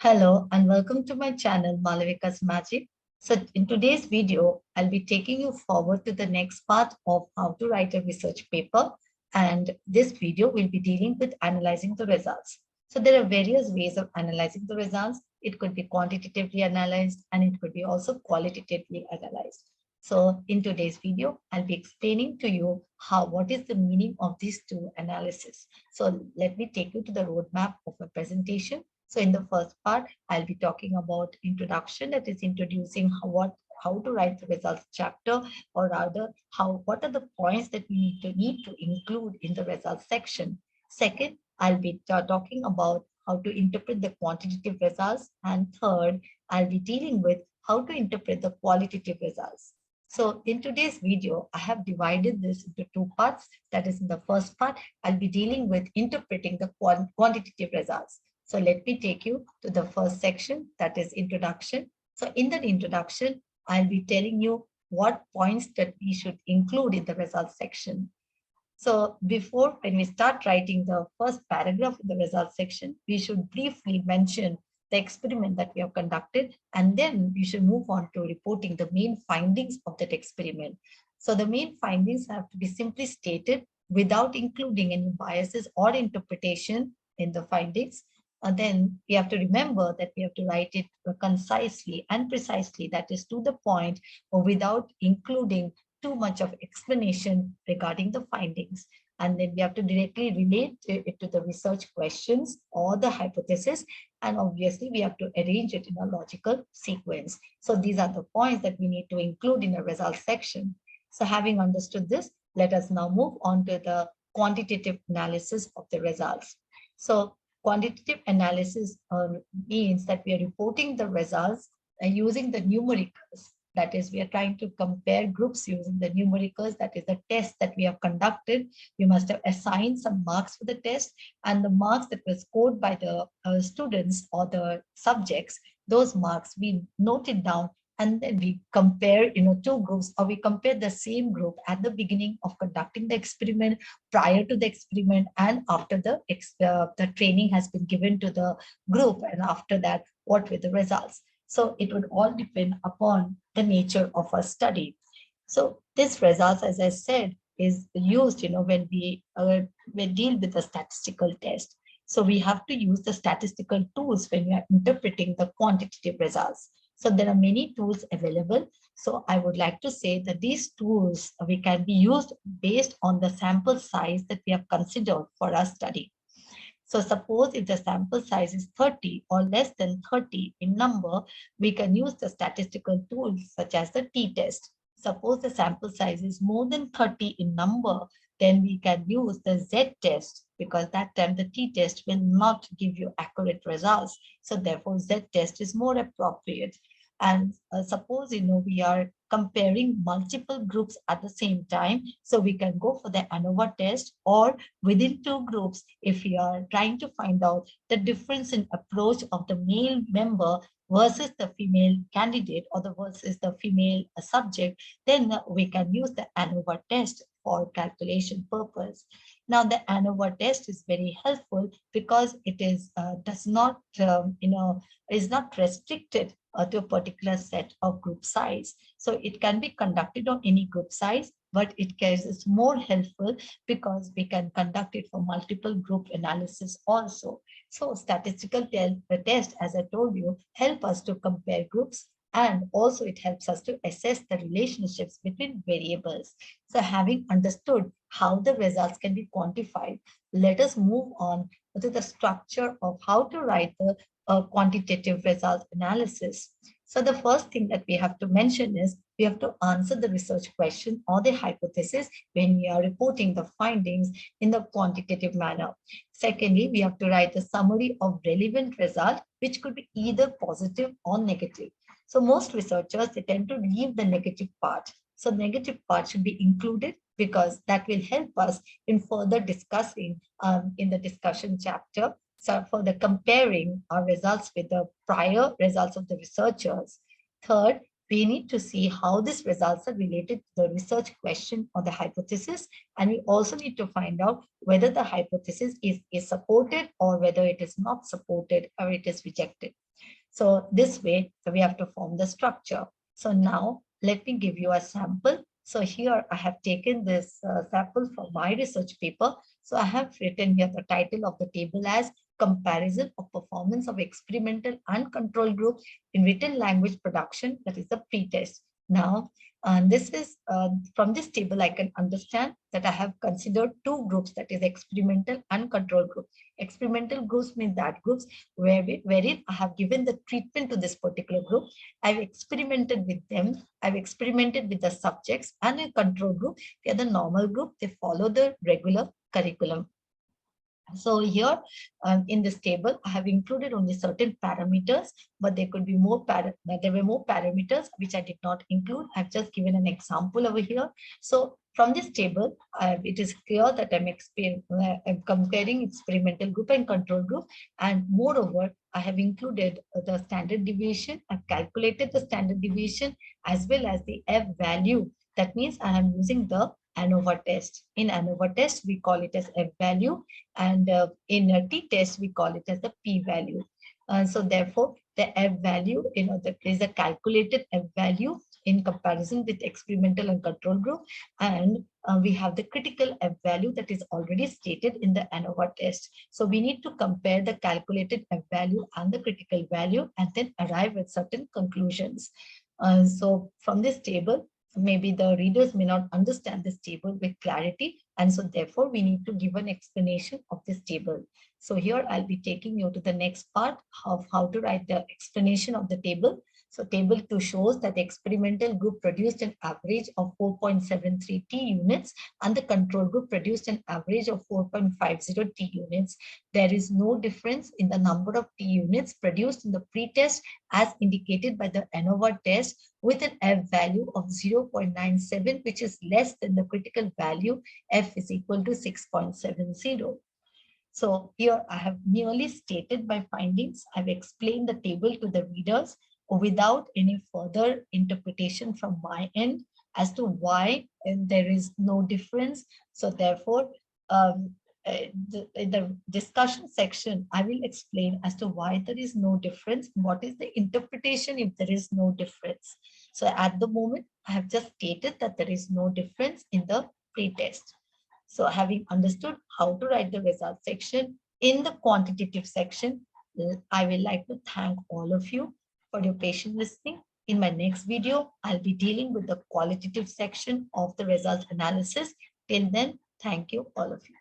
Hello and welcome to my channel Malavika's Magic. So in today's video, I'll be taking you forward to the next part of how to write a research paper. And this video will be dealing with analyzing the results. So there are various ways of analyzing the results. It could be quantitatively analyzed and it could be also qualitatively analyzed. So in today's video, I'll be explaining to you what is the meaning of these two analysis. So let me take you to the roadmap of a presentation. So in the first part, I'll be talking about introduction, that is introducing how to write the results chapter, or rather what are the points that we need to include in the results section. Second, I'll be talking about how to interpret the quantitative results, and third, I'll be dealing with how to interpret the qualitative results. So in today's video, I have divided this into two parts. That is, in the first part, I'll be dealing with interpreting the quantitative results. So let me take you to the first section, that is introduction. So in that introduction, I'll be telling you what points that we should include in the results section. So before, when we start writing the first paragraph in the results section, we should briefly mention the experiment that we have conducted, and then we should move on to reporting the main findings of that experiment. So the main findings have to be simply stated without including any biases or interpretation in the findings. And then we have to remember that we have to write it concisely and precisely, that is to the point, or without including too much of explanation regarding the findings. And then we have to directly relate it to the research questions or the hypothesis. And obviously, we have to arrange it in a logical sequence. So these are the points that we need to include in a results section. So having understood this, let us now move on to the quantitative analysis of the results. So quantitative analysis means that we are reporting the results using the numericals. That is, we are trying to compare groups using the numericals. That is the test that we have conducted. We must have assigned some marks for the test, and the marks that were scored by the students or the subjects, those marks we noted down, and then we compare two groups, or we compare the same group at the beginning of conducting the experiment, prior to the experiment, and after the training has been given to the group, and after that, what were the results. So it would all depend upon the nature of our study. So this results, as I said, is used when we deal with the statistical test. So we have to use the statistical tools when we are interpreting the quantitative results. So there are many tools available. So I would like to say that these tools we can be used based on the sample size that we have considered for our study. So suppose if the sample size is 30 or less than 30 in number, we can use the statistical tools such as the t-test. Suppose the sample size is more than 30 in number, then we can use the z-test, because that time the t-test will not give you accurate results. So therefore z-test is more appropriate. And suppose we are comparing multiple groups at the same time, so we can go for the ANOVA test, or within two groups, if we are trying to find out the difference in approach of the male member versus the female candidate, or the versus the female subject, then we can use the ANOVA test for calculation purpose. Now the ANOVA test is very helpful because it does not is not restricted to a particular set of group size. So it can be conducted on any group size, but is more helpful because we can conduct it for multiple group analysis also. So statistical test, as I told you, help us to compare groups, and also it helps us to assess the relationships between variables. So having understood how the results can be quantified, let us move on to the structure of how to write the quantitative result analysis. So the first thing that we have to mention is we have to answer the research question or the hypothesis when we are reporting the findings in the quantitative manner. Secondly, we have to write a summary of relevant result, which could be either positive or negative. So most researchers, they tend to leave the negative part. So the negative part should be included because that will help us in further discussing in the discussion chapter. So for the comparing our results with the prior results of the researchers. Third, we need to see how these results are related to the research question or the hypothesis. And we also need to find out whether the hypothesis is supported or whether it is not supported or it is rejected. So this way, we have to form the structure. So now let me give you a sample. So here I have taken this sample from my research paper. So I have written here the title of the table as Comparison of Performance of Experimental and Control Group in Written Language Production, that is the pretest. Now, this is from this table, I can understand that I have considered two groups, that is experimental and control group. Experimental groups mean that groups wherein I have given the treatment to this particular group. I've experimented with them. I've experimented with the subjects, and a control group, they are the normal group. They follow the regular curriculum. So here in this table, I have included only certain parameters, but there could be more there were more parameters which I did not include. I've just given an example over here. So from this table, it is clear that I'm comparing experimental group and control group. And moreover, I have included the standard deviation. I've calculated the standard deviation as well as the F value. That means I am using the ANOVA test. In ANOVA test, we call it as F value, and in a t-test, we call it as the p-value. So therefore, the F value, there is a calculated F value in comparison with experimental and control group, and we have the critical F value that is already stated in the ANOVA test. So we need to compare the calculated F value and the critical value and then arrive at certain conclusions. So from this table, maybe the readers may not understand this table with clarity, and so therefore we need to give an explanation of this table. So here I'll be taking you to the next part of how to write the explanation of the table. So table 2 shows that the experimental group produced an average of 4.73 T units and the control group produced an average of 4.50 T units. There is no difference in the number of T units produced in the pretest as indicated by the ANOVA test, with an F value of 0.97, which is less than the critical value. F is equal to 6.70. So here I have merely stated my findings. I've explained the table to the readers without any further interpretation from my end as to why there is no difference. So therefore, in the discussion section, I will explain as to why there is no difference. What is the interpretation if there is no difference? So at the moment, I have just stated that there is no difference in the pretest. So having understood how to write the result section, in the quantitative section, I will like to thank all of you for your patient listening. In my next video, I'll be dealing with the qualitative section of the result analysis. Till then, thank you all of you.